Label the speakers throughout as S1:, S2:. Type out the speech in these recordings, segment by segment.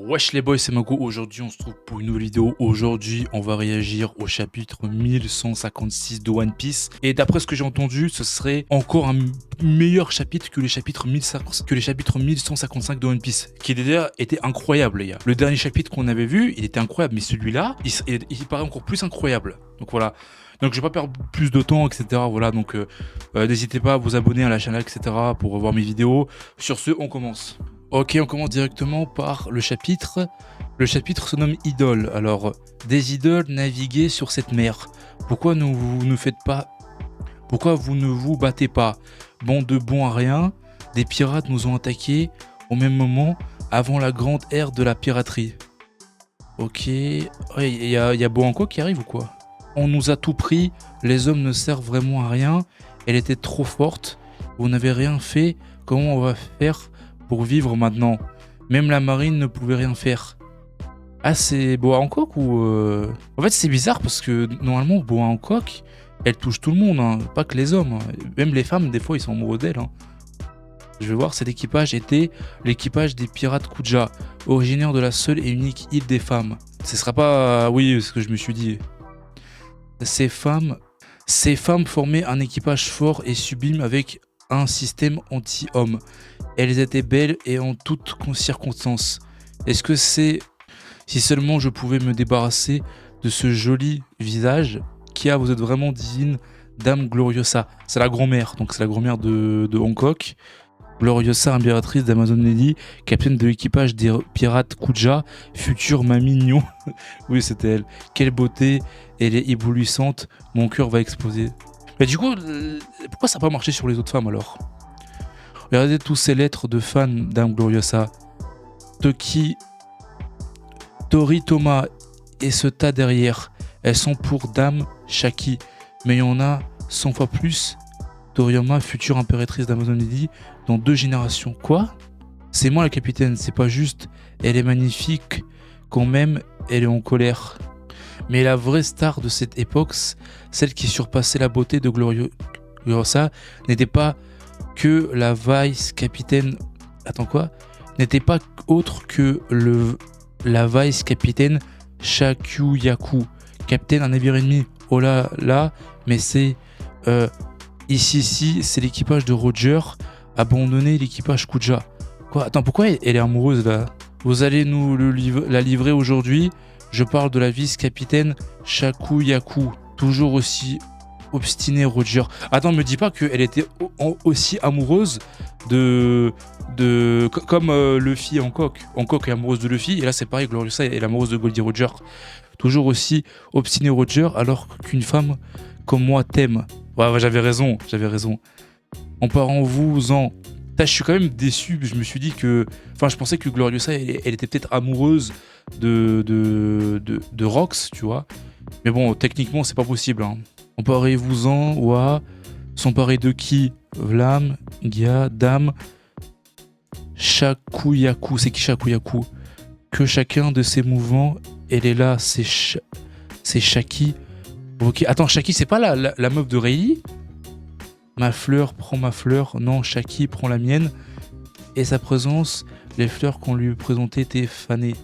S1: Wesh les boys, c'est Mago. Aujourd'hui, on se trouve pour une nouvelle vidéo. Aujourd'hui, on va réagir au chapitre 1156 de One Piece. Et d'après ce que j'ai entendu, ce serait encore un meilleur chapitre que les chapitres 1155 de One Piece, qui déjà était incroyable, les gars. Le dernier chapitre qu'on avait vu, il était incroyable, mais celui-là, il paraît encore plus incroyable. Donc voilà. Donc je vais pas perdre plus de temps, etc. Voilà, donc n'hésitez pas à vous abonner à la chaîne, etc. pour voir mes vidéos. Sur ce, on commence. Ok, on commence directement par le chapitre. Le chapitre se nomme Idole. Alors, des idoles naviguer sur cette mer. Pourquoi vous ne faites pas... Pourquoi vous ne vous battez pas? Bande de bons à rien, des pirates nous ont attaqués au même moment avant la grande ère de la piraterie. Ok, il y a Boanko qui arrive ou quoi? On nous a tout pris, les hommes ne servent vraiment à rien, elle était trop forte, vous n'avez rien fait, comment on va faire pour vivre maintenant? Même la marine ne pouvait rien faire. Ah, c'est Boa Hancock ou... En fait, c'est bizarre parce que normalement, Boa Hancock, elle touche tout le monde, hein, pas que les hommes. Hein. Même les femmes, des fois, ils sont amoureux d'elle. Hein. Je vais voir, cet équipage était l'équipage des pirates Kuja, originaire de la seule et unique île des femmes. Ce sera pas... Oui, ce que je me suis dit. Ces femmes formaient un équipage fort et sublime avec un système anti-homme. Elles étaient belles et en toutes circonstances. Est-ce que c'est... Si seulement je pouvais me débarrasser de ce joli visage. Kia, vous êtes vraiment divine, Dame Gloriosa. C'est la grand-mère, donc c'est la grand-mère de Hancock. Gloriosa, impératrice d'Amazon Lady, capitaine de l'équipage des pirates Kuja, future mamie Mignon. Oui, c'était elle. Quelle beauté, elle est éblouissante, mon cœur va exploser. Mais du coup, pourquoi ça n'a pas marché sur les autres femmes alors? Regardez tous ces lettres de fans Dame Gloriosa. Toki, Tori, Thomas et ce tas derrière. Elles sont pour Dame Shaki. Mais il y en a 100 fois plus. Toriyama, future impératrice d'Amazon Lady, dans 2 générations. Quoi? C'est moi la capitaine, c'est pas juste. Elle est magnifique, quand même, elle est en colère. Mais la vraie star de cette époque, celle qui surpassait la beauté de Gloriosa, n'était pas que la vice-capitaine... Attends quoi? N'était pas autre que la vice-capitaine Shakuyaku. Capitaine un navire ennemi. Oh là là, mais c'est... Ici, c'est l'équipage de Roger. Abandonner l'équipage Kuja. Quoi? Attends, pourquoi elle est amoureuse là? Vous allez nous la livrer aujourd'hui. Je parle de la vice-capitaine Shakuyaku. Toujours aussi obstinée, Roger. Attends, me dis pas qu'elle était aussi amoureuse comme Luffy et Hancock. Hancock est amoureuse de Luffy. Et là, c'est pareil, Gloriosa est amoureuse de Goldie Roger. Toujours aussi obstiné, Roger, alors qu'une femme comme moi t'aime. Ouais, j'avais raison. En parlant-vous-en. Je suis quand même déçu. Je me suis dit que... Enfin, je pensais que Gloriosa, elle était peut-être amoureuse de Rox, tu vois. Mais bon, techniquement, c'est pas possible. Hein. Emparez-vous-en, ouah. S'emparer de qui? Vlam, Gia, Dame, Shakuyaku. C'est qui Shakuyaku? Que chacun de ces mouvements, elle est là, c'est Shaki. Ok, attends, Shaki, c'est pas la meuf de Rei? Ma fleur prend ma fleur. Non, Shaki prend la mienne. Et sa présence, les fleurs qu'on lui présentait étaient fanées.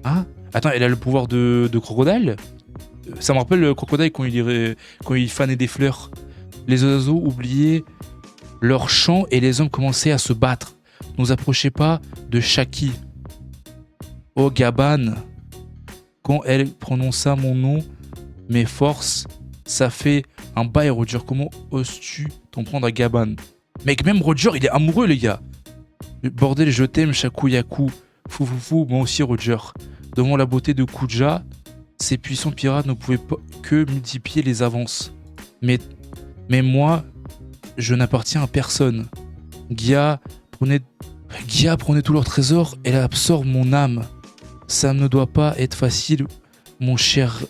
S1: Ah? Attends, elle a le pouvoir de crocodile? Ça me rappelle le crocodile quand il fanait des fleurs. Les oiseaux oubliaient leur chant et les hommes commençaient à se battre. Ne vous approchez pas de Shaki. Oh Gaban. Quand elle prononça mon nom, mes forces, ça fait un bail, Roger. Comment oses-tu t'en prendre à Gaban? Mec, même Roger, il est amoureux, les gars. Bordel, je t'aime, Shakuyaku. Fou, moi aussi, Roger. Devant la beauté de Kuja, ces puissants pirates ne pouvaient pas que multiplier les avances. Mais moi, je n'appartiens à personne. Gia prenait tous leurs trésors, elle absorbe mon âme. Ça ne doit pas être facile, mon cher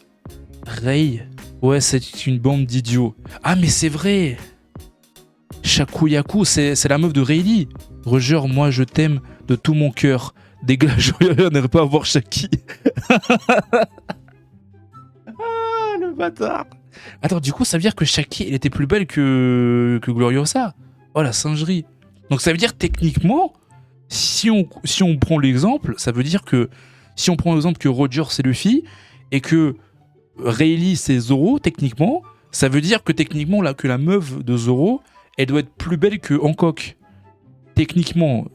S1: Rei. Ouais, c'est une bande d'idiots. Ah, mais c'est vrai! Shakuyaku, c'est la meuf de Rayleigh. Roger, moi je t'aime de tout mon cœur. Dégage, on n'aimerait pas avoir Shaki. Ah, le bâtard! Attends, du coup, ça veut dire que Shaki, elle était plus belle que Gloriosa. Oh, la singerie. Donc ça veut dire techniquement Si on prend l'exemple, ça veut dire que si on prend l'exemple que Roger c'est Luffy et que Rayleigh c'est Zoro, techniquement, ça veut dire que techniquement là, que la meuf de Zoro, elle doit être plus belle que Hancock. Techniquement.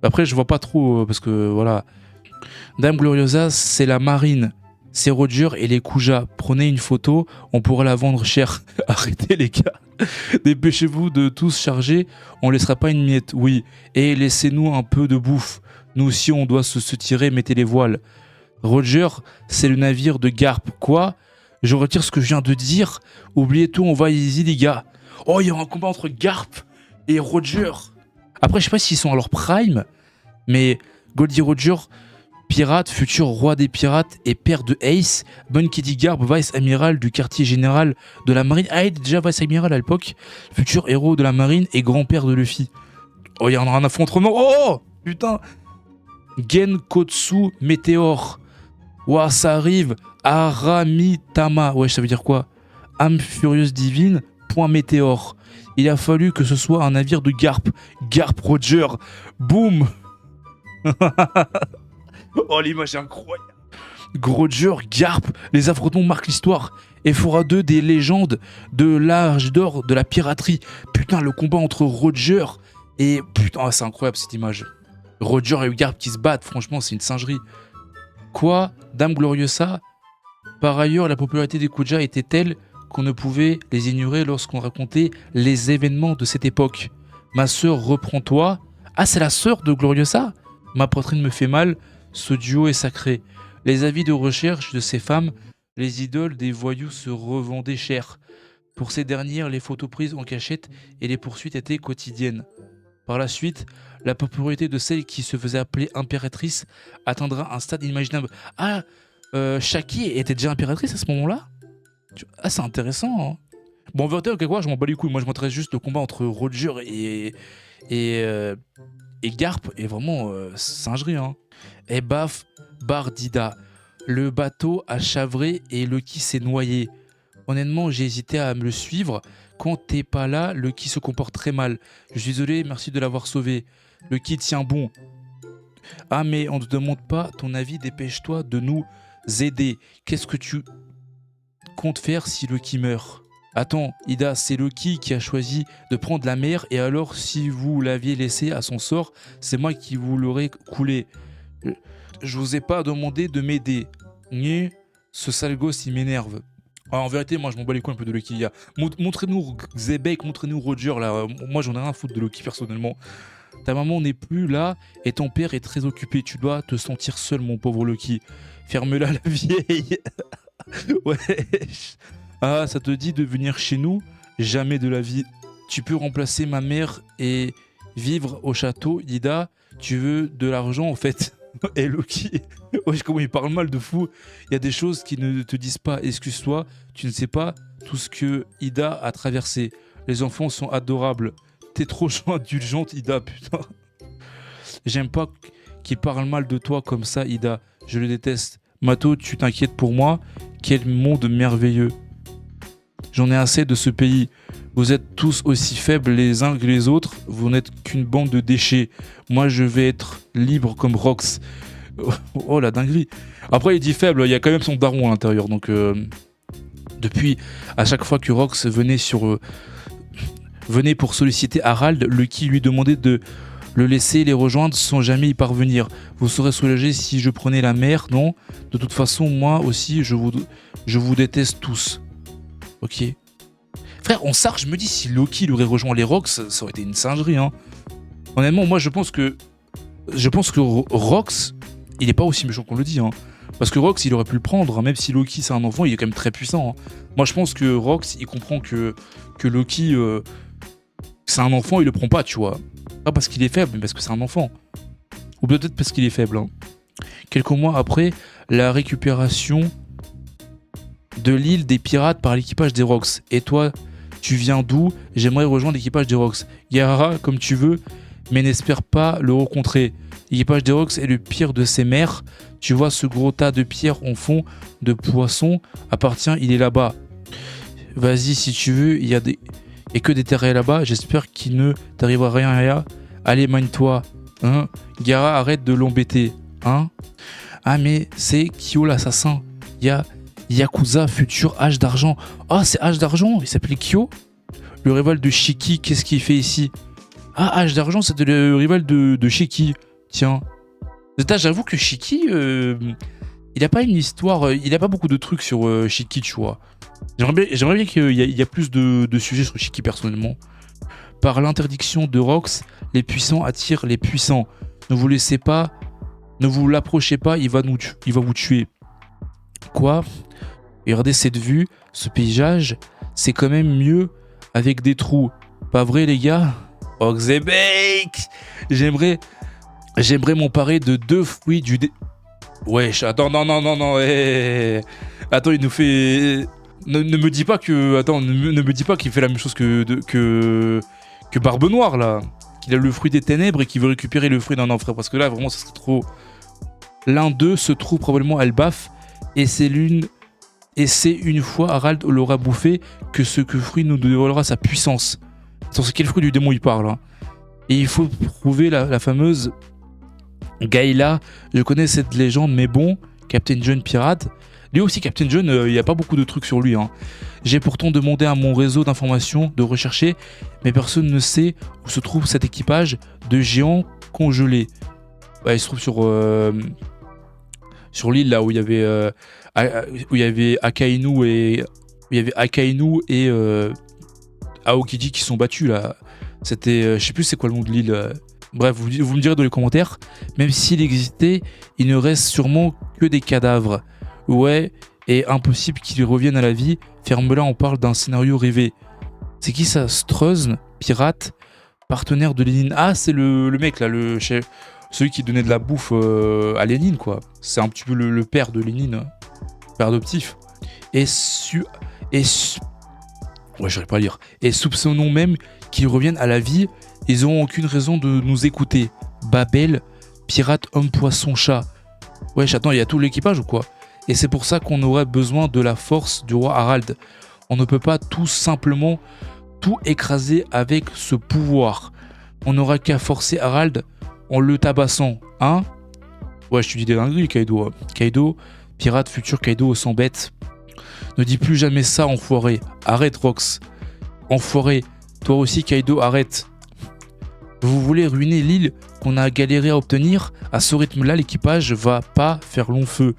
S1: Après, je vois pas trop parce que voilà. Dame Gloriosa, c'est la marine. C'est Roger et les Kuja. Prenez une photo, on pourra la vendre cher. Arrêtez les gars. Dépêchez-vous de tous charger, on laissera pas une miette, oui. Et laissez-nous un peu de bouffe. Nous aussi on doit se tirer, mettez les voiles. Roger, c'est le navire de Garp. Quoi? Je retire ce que je viens de dire. Oubliez tout, on va easy les gars. Oh, il y aura un combat entre Garp et Roger. Après, je sais pas s'ils sont à leur prime, mais Goldie Roger, pirate, futur roi des pirates et père de Ace, Bon Kitty Garp, vice-amiral du quartier général de la marine. Ah, il était déjà vice-amiral à l'époque. Futur héros de la marine et grand-père de Luffy. Oh, il y en a un affrontement. Oh, putain. Genkotsu Météore. Ouah, ça arrive. Aramitama. Ouais, ça veut dire quoi? Âme furieuse divine, point météore. Il a fallu que ce soit un navire de Garp. Garp Roger. Boum. Oh, l'image est incroyable. Roger, Garp, les affrontements marquent l'histoire et fera d'eux des légendes de l'âge d'or de la piraterie. Putain, le combat entre Roger et... Putain, c'est incroyable cette image. Roger et Garp qui se battent, franchement, c'est une singerie. Quoi? Dame Gloriosa? Par ailleurs, la popularité des Kuja était telle qu'on ne pouvait les ignorer lorsqu'on racontait les événements de cette époque. Ma sœur, reprends-toi. Ah, c'est la sœur de Gloriosa? Ma poitrine me fait mal, ce duo est sacré. Les avis de recherche de ces femmes, les idoles des voyous se revendaient cher. Pour ces dernières, les photos prises en cachette et les poursuites étaient quotidiennes. Par la suite, la popularité de celle qui se faisait appeler impératrice atteindra un stade inimaginable. Ah, Shaki était déjà impératrice à ce moment-là? Ah, c'est intéressant. Hein. Bon, en vérité, quelque quoi, je m'en bats les couilles. Moi, je m'intéresse juste au combat entre Roger et Garp. Et vraiment, singerie. Hein. Et baf, Bardida. Le bateau a chavré et Lucky s'est noyé. Honnêtement, j'ai hésité à me le suivre. Quand t'es pas là, Lucky se comporte très mal. Je suis désolé, merci de l'avoir sauvé. Lucky tient bon. Ah, mais on ne te demande pas ton avis, dépêche-toi de nous aider. Qu'est-ce que tu comptes faire si Lucky meurt? Attends, Ida, c'est Lucky qui a choisi de prendre la mer, et alors si vous l'aviez laissé à son sort, c'est moi qui vous l'aurais coulé. Je vous ai pas demandé de m'aider. Ce sale gosse, il m'énerve. Ah, en vérité, moi je m'en bats les couilles un peu de Lucky. Montrez-nous Zebek, montrez-nous Roger là. Moi j'en ai rien à foutre de Lucky personnellement. Ta maman n'est plus là et ton père est très occupé. Tu dois te sentir seul, mon pauvre Lucky. Ferme-la, la vieille. Ouais. Ah, ça te dit de venir chez nous? Jamais de la vie. Tu peux remplacer ma mère et vivre au château, Ida. Tu veux de l'argent en fait. Et Lucky, ouais, comment il parle mal de fou. Il y a des choses qui ne te disent pas. Excuse-toi, tu ne sais pas tout ce que Ida a traversé. Les enfants sont adorables. T'es trop indulgente, Ida, putain. J'aime pas qu'il parle mal de toi comme ça, Ida. Je le déteste. Mato, tu t'inquiètes pour moi? Quel monde merveilleux. J'en ai assez de ce pays. Vous êtes tous aussi faibles les uns que les autres. Vous n'êtes qu'une bande de déchets. Moi, je vais être libre comme Rox. Oh, la dinguerie. Après, il dit faible. Il y a quand même son daron à l'intérieur. Donc, depuis, à chaque fois que Rox venait pour solliciter Harald, Lucky lui demandait de le laisser les rejoindre sans jamais y parvenir. Vous serez soulagé si je prenais la mer, non? De toute façon, moi aussi, je vous déteste tous. Ok. Frère, on sort, je me dis, si Loki aurait rejoint les Rox, ça aurait été une singerie. Hein. Honnêtement, moi, je pense que Rox, il est pas aussi méchant qu'on le dit. Hein. Parce que Rox, il aurait pu le prendre, hein. Même si Loki, c'est un enfant, il est quand même très puissant. Hein. Moi, je pense que Rox, il comprend que Loki, c'est un enfant, il le prend pas, tu vois. Pas parce qu'il est faible, mais parce que c'est un enfant. Ou peut-être parce qu'il est faible. Hein. Quelques mois après, la récupération de l'île des pirates par l'équipage des Rox. Et toi, tu viens d'où? J'aimerais rejoindre l'équipage des Rox. Yara, comme tu veux, mais n'espère pas le rencontrer. L'équipage des Rox est le pire de ces mers. Tu vois ce gros tas de pierres en fond de poissons appartient, il est là-bas. Vas-y si tu veux, il y a que des terrains là-bas. J'espère qu'il ne t'arrivera rien. Allez, mine-toi. Hein? Gaara, arrête de l'embêter. Hein? Ah, mais c'est Kyo l'assassin. Il y a Yakuza, futur H d'argent. Ah, c'est H d'argent, il s'appelait Kyo. Le rival de Shiki, qu'est-ce qu'il fait ici? Ah, H d'argent, c'était le rival de Shiki. Tiens. J'avoue que Shiki, il a pas une histoire, il a pas beaucoup de trucs sur Shiki, tu vois. J'aimerais bien qu'il y a plus de sujets sur Shiki personnellement. Par l'interdiction de Rox, les puissants attirent les puissants. Ne vous laissez pas, ne vous l'approchez pas, il va vous tuer. Quoi? Et regardez cette vue, ce paysage, c'est quand même mieux avec des trous. Pas vrai les gars? Oh Xebec! J'aimerais m'emparer de 2 fruits du Wesh, attends, non, attends, il nous fait... Ne me dis pas que... Attends, ne me dis pas qu'il fait la même chose que Barbe Noire, là. Qu'il a le fruit des ténèbres et qu'il veut récupérer le fruit d'un enfer. Parce que là, vraiment, ça serait trop... L'un d'eux se trouve probablement à Elbaf, et c'est une fois Harald l'aura bouffé que ce fruit nous dévoilera sa puissance. Attends, c'est quel fruit du démon il parle, hein? Et il faut prouver la fameuse... Gaïla, je connais cette légende, mais bon, Captain John pirate. Lui aussi, Captain John, il n'y a pas beaucoup de trucs sur lui. Hein. J'ai pourtant demandé à mon réseau d'informations de rechercher, mais personne ne sait où se trouve cet équipage de géants congelés. Ouais, il se trouve sur l'île là où il y avait Akainu et Aokiji qui sont battus là. C'était, je sais plus c'est quoi le nom de l'île. Bref, vous me direz dans les commentaires. Même s'il existait, il ne reste sûrement que des cadavres. Ouais, et impossible qu'ils reviennent à la vie. Ferme-la, on parle d'un scénario rêvé. C'est qui ça? Struzn, pirate, partenaire de Lénine. Ah, c'est le mec là, celui qui donnait de la bouffe à Lénine, quoi. C'est un petit peu le père de Lénine, père adoptif. Ouais, j'arrive pas à lire. Et soupçonnons même qu'ils reviennent à la vie. Ils n'ont aucune raison de nous écouter. Babel, pirate, homme, poisson, chat. Ouais, attends, il y a tout l'équipage ou quoi? Et c'est pour ça qu'on aurait besoin de la force du roi Harald. On ne peut pas tout simplement tout écraser avec ce pouvoir. On n'aura qu'à forcer Harald en le tabassant, hein? Ouais, je te dis des dingueries, Kaido. Kaido, pirate, futur Kaido sans bête. Ne dis plus jamais ça, enfoiré. Arrête, Rox. Enfoiré. Toi aussi, Kaido, arrête. Vous voulez ruiner l'île qu'on a galéré à obtenir? À ce rythme-là, l'équipage va pas faire long feu.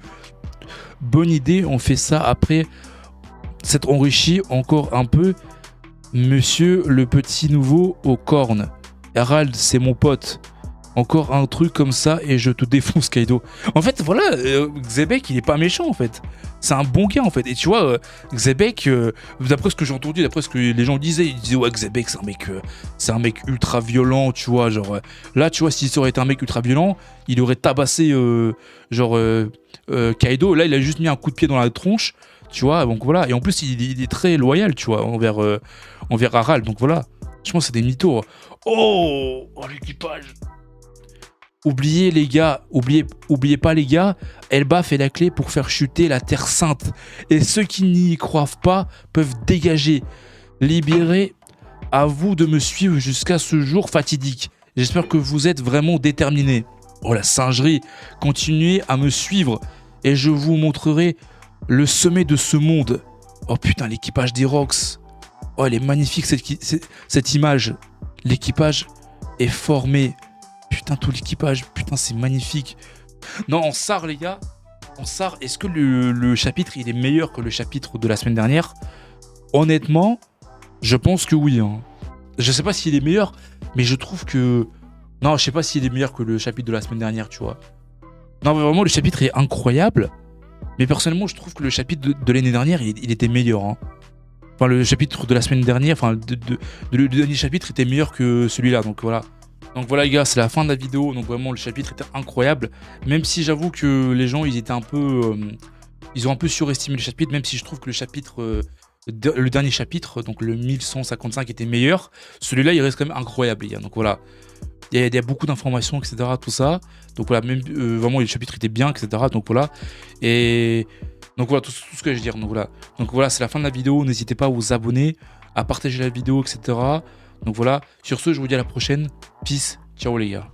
S1: Bonne idée, on fait ça après s'être enrichi encore un peu. Monsieur le petit nouveau aux cornes. Harald, c'est mon pote. Encore un truc comme ça et je te défonce, Kaido. En fait, voilà, Xebec, il est pas méchant, en fait. C'est un bon gars, en fait. Et tu vois, Xebec, d'après ce que j'ai entendu, d'après ce que les gens disaient, ils disaient, ouais, Xebec, c'est un mec ultra violent, tu vois. Genre, là, tu vois, si ça aurait été un mec ultra violent, il aurait tabassé, Kaido. Là, il a juste mis un coup de pied dans la tronche, tu vois. Donc voilà. Et en plus, il est très loyal, tu vois, envers Harald. Donc voilà. Je pense que c'est des mythos. Oh, l'équipage. Oubliez les gars, oubliez pas les gars, Elbaf est la clé pour faire chuter la Terre Sainte. Et ceux qui n'y croient pas peuvent dégager. Libérez, à vous de me suivre jusqu'à ce jour fatidique. J'espère que vous êtes vraiment déterminés. Oh la singerie, continuez à me suivre et je vous montrerai le sommet de ce monde. Oh putain, l'équipage des Rox. Oh, elle est magnifique cette image. L'équipage est formé. Putain, tout l'équipage, putain, c'est magnifique. Non, en SAR, les gars, en SAR, est-ce que le chapitre, il est meilleur que le chapitre de la semaine dernière? Honnêtement, je pense que oui. Hein. Je sais pas s'il est meilleur, mais je trouve que... Non, je sais pas s'il est meilleur que le chapitre de la semaine dernière, tu vois. Non, mais vraiment, le chapitre est incroyable. Mais personnellement, je trouve que le chapitre de l'année dernière, il était meilleur. Hein. Enfin, le chapitre de la semaine dernière, enfin, le dernier chapitre était meilleur que celui-là, donc voilà. Donc voilà les gars, c'est la fin de la vidéo, donc vraiment le chapitre était incroyable, même si j'avoue que les gens ils ont un peu surestimé le chapitre, même si je trouve que le dernier chapitre, donc le 1155 était meilleur, celui-là il reste quand même incroyable les gars, donc voilà, il y a beaucoup d'informations etc, tout ça, donc voilà, même vraiment le chapitre était bien etc, donc voilà, et donc voilà tout ce que je veux dire, donc voilà c'est la fin de la vidéo, n'hésitez pas à vous abonner, à partager la vidéo etc. Donc voilà, sur ce, je vous dis à la prochaine. Peace, ciao les gars.